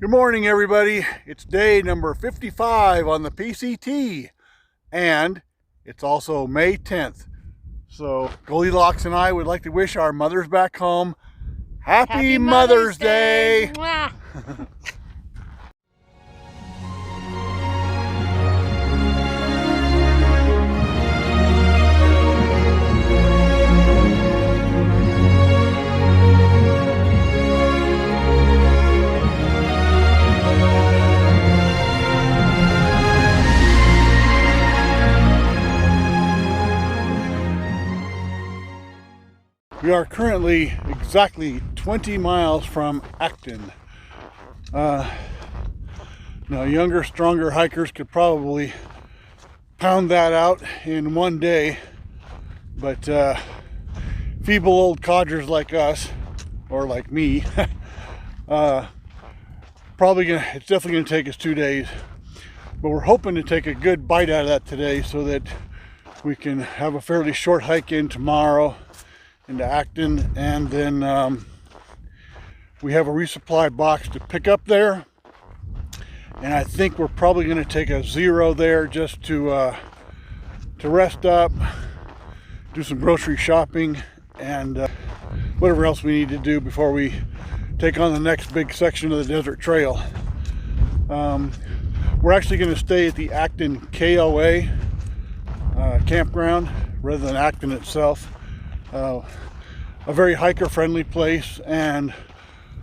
Good morning, everybody. It's day number 55 on the PCT, and it's also May 10th. So Goldilocks and I would like to wish our mothers back home Happy Mother's Day. We are currently exactly 20 miles from Acton. Now, younger, stronger hikers could probably pound that out in one day, but feeble old codgers like us, or like me, it's definitely gonna take us 2 days. But we're hoping to take a good bite out of that today so that we can have a fairly short hike in tomorrow into Acton, and then we have a resupply box to pick up there, and I think we're probably going to take a zero there just to rest up, do some grocery shopping, and whatever else we need to do before we take on the next big section of the desert trail. We're actually going to stay at the Acton KOA campground rather than Acton itself. A very hiker-friendly place, and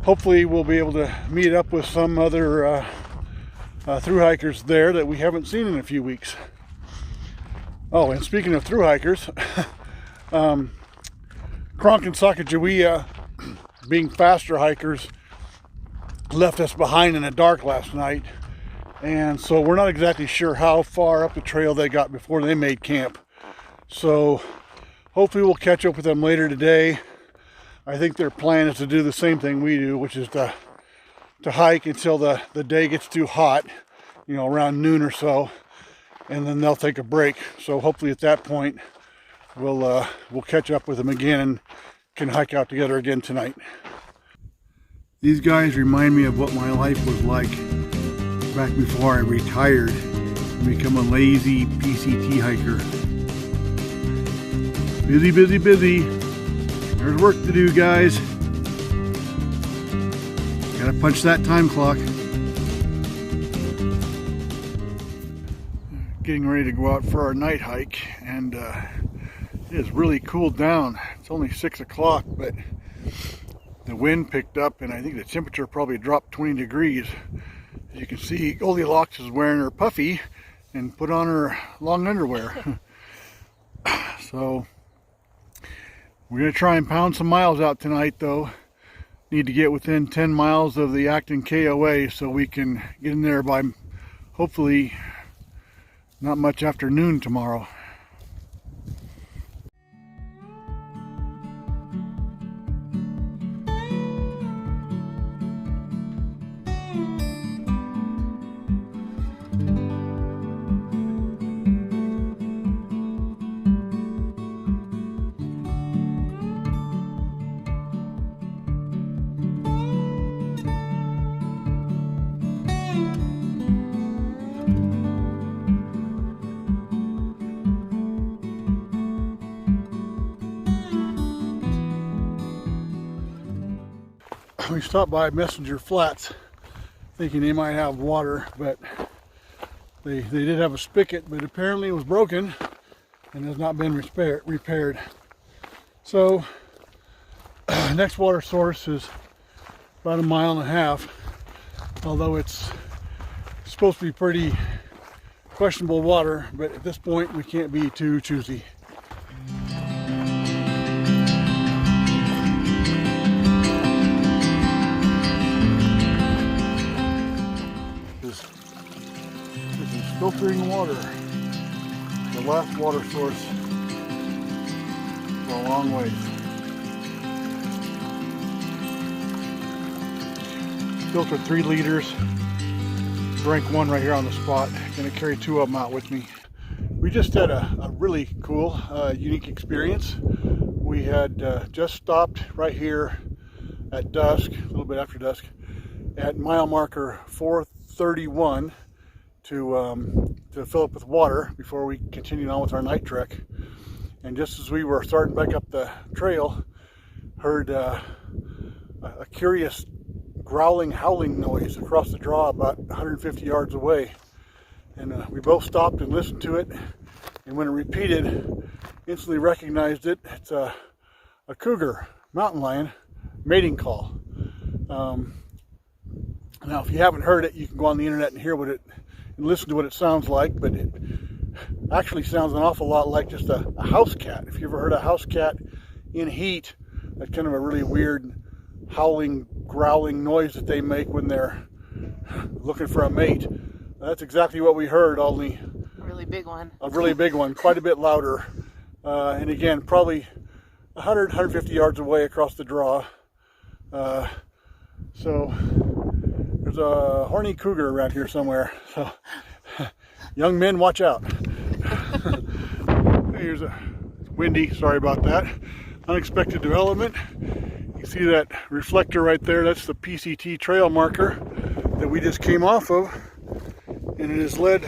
hopefully we'll be able to meet up with some other thru hikers there that we haven't seen in a few weeks. Oh, and speaking of thru hikers, Kronk and Sacagawea, being faster hikers, left us behind in the dark last night, and so we're not exactly sure how far up the trail they got before they made camp. So hopefully we'll catch up with them later today. I think their plan is to do the same thing we do, which is to hike until the day gets too hot, around noon or so, and then they'll take a break. So hopefully at that point we'll catch up with them again and can hike out together again tonight. These guys remind me of what my life was like back before I retired and become a lazy PCT hiker. Busy, busy, busy. There's work to do, guys. Gotta punch that time clock. Getting ready to go out for our night hike, and it has really cooled down. It's only 6 o'clock, but the wind picked up, and I think the temperature probably dropped 20 degrees. As you can see, Goldilocks is wearing her puffy and put on her long underwear. So we're going to try and pound some miles out tonight, though. Need to get within 10 miles of the Acton KOA so we can get in there by hopefully not much after noon tomorrow. We stopped by Messenger Flats thinking they might have water, but they did have a spigot, but apparently it was broken and has not been repaired. So next water source is about 1.5 miles, although it's supposed to be pretty questionable water, but at this point we can't be too choosy. Filtering water, the last water source for a long ways. Filtered 3 liters, drank 1 right here on the spot. Gonna carry 2 of them out with me. We just had a really cool, unique experience. We had just stopped right here at dusk, a little bit after dusk, at mile marker 431 to fill up with water before we continued on with our night trek. And just as we were starting back up the trail, heard a curious growling, howling noise across the draw about 150 yards away. And we both stopped and listened to it. And when it repeated, instantly recognized it. It's a cougar, mountain lion, mating call. Now, if you haven't heard it, you can go on the internet and hear what it, and listen to what it sounds like. But it actually sounds an awful lot like just a house cat. If you ever heard a house cat in heat, that's kind of a really weird howling, growling noise that they make when they're looking for a mate. That's exactly what we heard, only a really big one. A really big one, quite a bit louder. And again, probably 100, 150 yards away across the draw. So there's a horny cougar around here somewhere. So young men, watch out. Here's a windy, sorry about that. Unexpected development. You see that reflector right there, that's the PCT trail marker that we just came off of. And it has led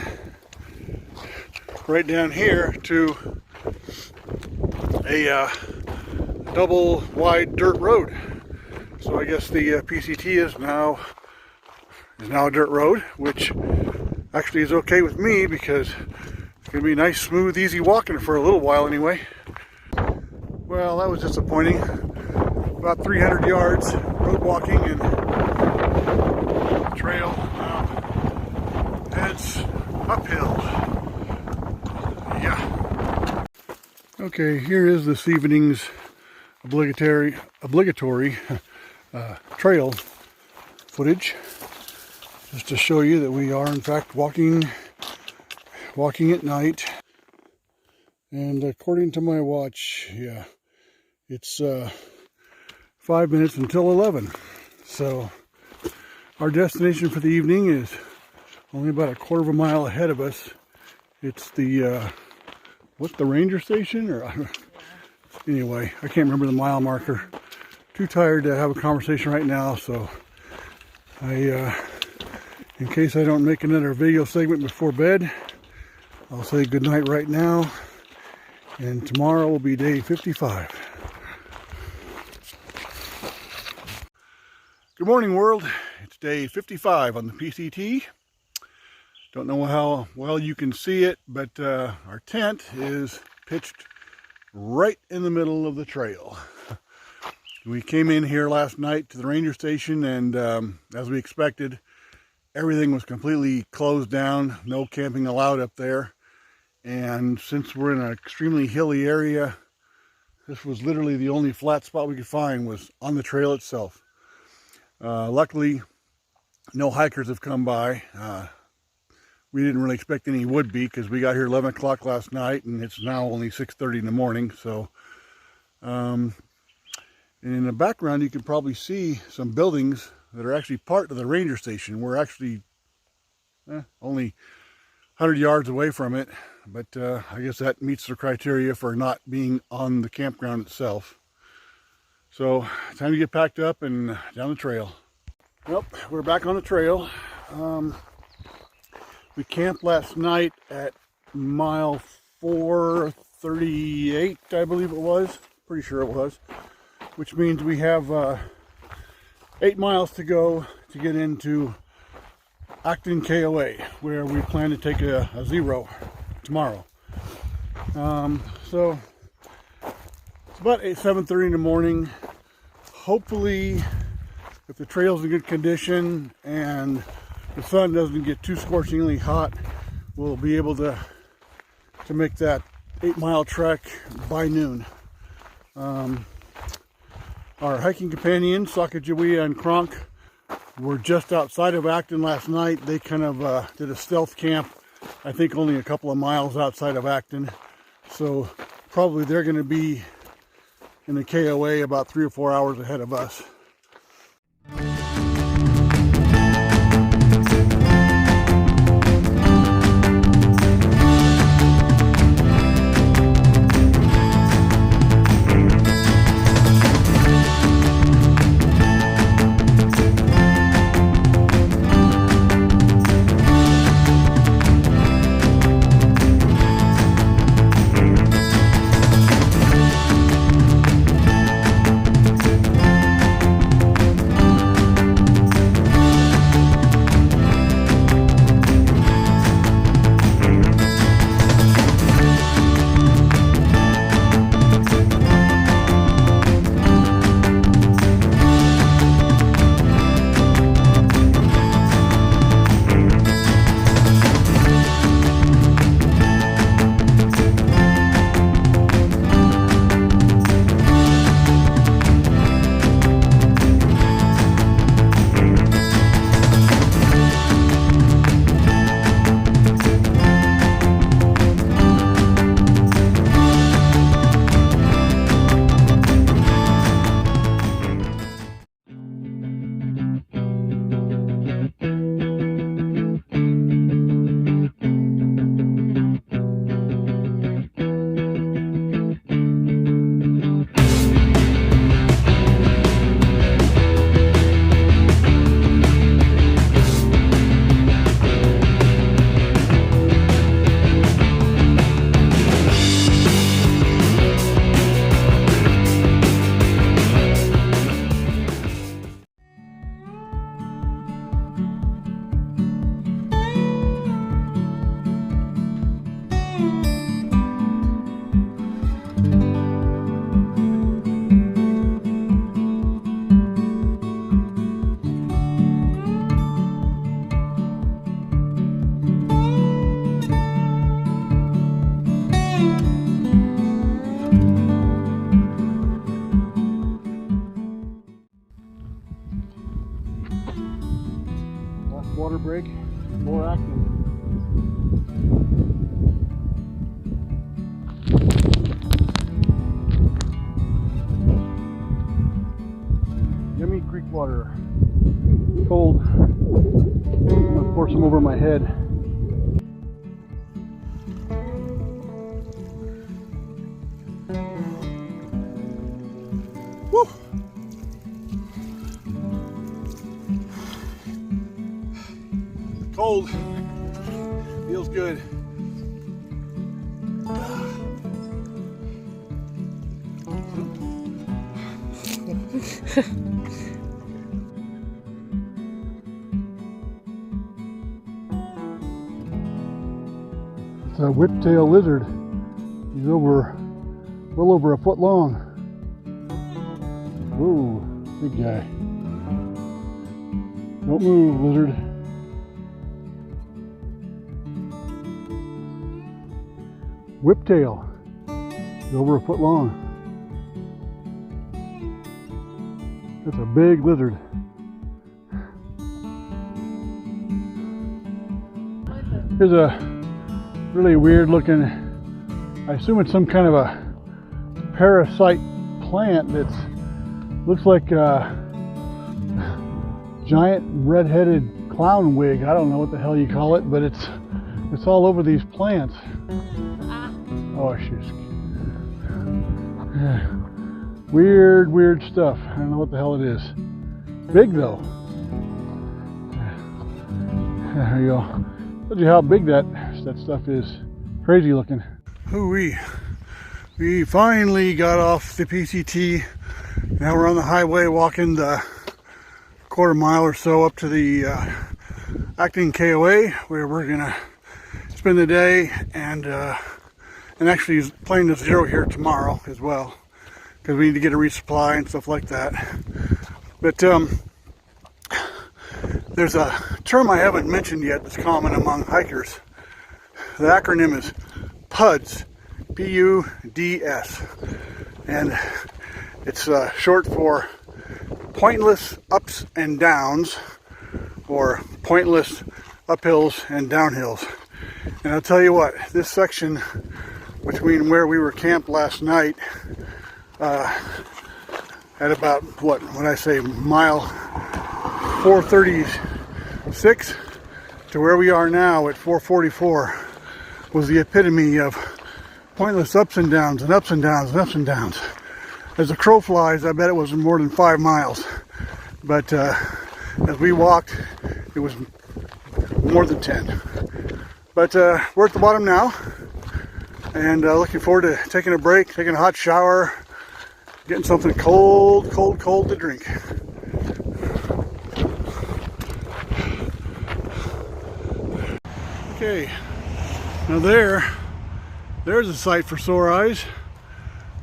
right down here to a double wide dirt road. So I guess the PCT is now a dirt road, which actually is okay with me because it's going to be nice, smooth, easy walking for a little while anyway. Well, that was disappointing. About 300 yards road walking, and the trail heads uphill. Yeah. Okay, here is this evening's obligatory trail footage, just to show you that we are in fact walking at night. And according to my watch, yeah, it's 5 minutes until 11. So our destination for the evening is only about a quarter of a mile ahead of us. It's the what's the ranger station, or anyway, I can't remember the mile marker. Too tired to have a conversation right now, so in case I don't make another video segment before bed, I'll say good night right now, and tomorrow will be day 55. Good morning, world. It's day 55 on the PCT. Don't know how well you can see it, but our tent is pitched right in the middle of the trail. We came in here last night to the ranger station, and as we expected, everything was completely closed down. No camping allowed up there. And since we're in an extremely hilly area, this was literally the only flat spot we could find was on the trail itself. Luckily, no hikers have come by. We didn't really expect any would be, because we got here 11 o'clock last night and it's now only 6:30 in the morning. So and in the background you can probably see some buildings that are actually part of the ranger station. We're actually only 100 yards away from it, but I guess that meets the criteria for not being on the campground itself. So time to get packed up and down the trail. Well, we're back on the trail. We camped last night at mile 438, I believe it was. Pretty sure it was. Which means we have 8 miles to go to get into Acton, KOA, where we plan to take a zero tomorrow. So it's about 7:30 in the morning. Hopefully, if the trail's in good condition and the sun doesn't get too scorchingly hot, we'll be able to make that 8-mile trek by noon. Our hiking companions, Sacagawea and Kronk, were just outside of Acton last night. They kind of did a stealth camp, I think only a couple of miles outside of Acton. So probably they're going to be in the KOA about 3 or 4 hours ahead of us. Last water break for Acton. Yummy creek water. Cold. I'll pour some over my head. Woo! Cold. Feels good. It's a whiptail lizard. He's well over a foot long. Whoa, big guy. Don't move, lizard. Whiptail. He's over a foot long. That's a big lizard. Here's a really weird looking, I assume it's some kind of a parasite plant that looks like a giant red-headed clown wig. I don't know what the hell you call it, but it's all over these plants. Oh, she's weird stuff. I don't know what the hell it is. Big though. There you go. Told you how big that stuff is. Crazy looking. Hoo-wee. We finally got off the PCT. Now we're on the highway walking the quarter mile or so up to the Acton KOA, where we're gonna spend the day and actually planning to zero here tomorrow as well, because we need to get a resupply and stuff like that. But there's a term I haven't mentioned yet that's common among hikers. The acronym is PUDS, P-U-D-S, and it's short for pointless ups and downs, or pointless uphills and downhills. And I'll tell you what, this section between where we were camped last night at about, what I say, mile 436 to where we are now at 444 was the epitome of pointless ups and downs and ups and downs and ups and downs. As the crow flies, I bet it was more than 5 miles. But as we walked, it was more than 10. But we're at the bottom now, and looking forward to taking a break, taking a hot shower, getting something cold to drink. Okay, now there's a sight for sore eyes.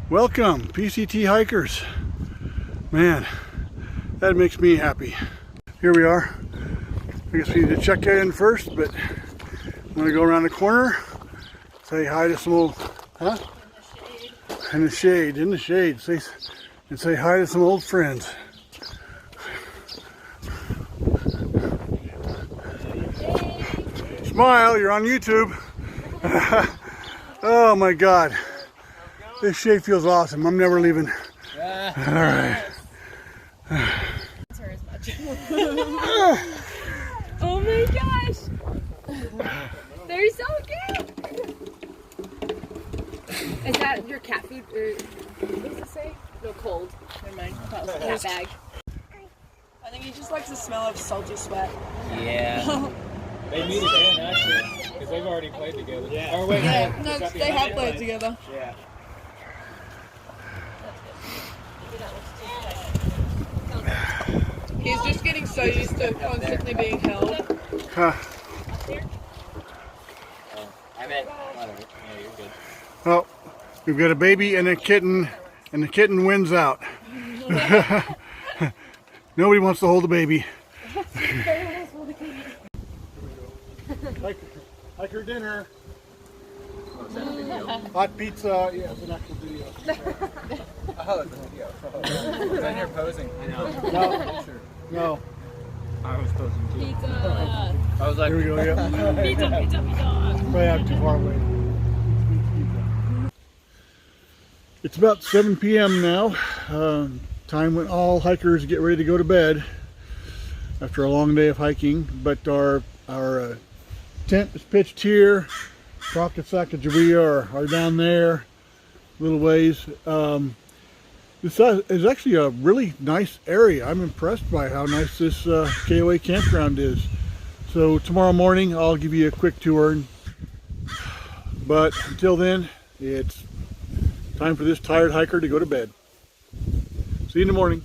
Welcome, PCT hikers. Man, that makes me happy. Here we are. I guess we need to check in first, but I'm gonna go around the corner, say hi to some old, in the shade, and say hi to some old friends. Smile, you're on YouTube. Oh my God. This shade feels awesome. I'm never leaving. All right. Oh my gosh! They're so cute! Is that your cat food? Or what does it say? No, cold. Never mind. I thought it was a cat bag. I think he just likes the smell of salty sweat. Yeah. They meet again, actually, because they've already played together. Yeah. Oh, wait, yeah. No, they have played together. Yeah. He's just getting so used to constantly being held. Huh. I meant, yeah, you're good. Well, we've got a baby and a kitten, and the kitten wins out. Nobody wants to hold the baby. Hiker dinner. Hot pizza. Yeah, it's an actual video. Oh, it's a video. It's on here posing. I know. No. No. I was posing too. Pizza. I was like, Here we go, yeah. Pizza, pizza, pizza. Probably not too far away. It's about 7 p.m. now. Time when all hikers get ready to go to bed after a long day of hiking. But our tent is pitched here. Rocket sack and Jabria are down there, a little ways. This is actually a really nice area. I'm impressed by how nice this KOA campground is. So tomorrow morning I'll give you a quick tour. But until then, it's time for this tired hiker to go to bed. See you in the morning.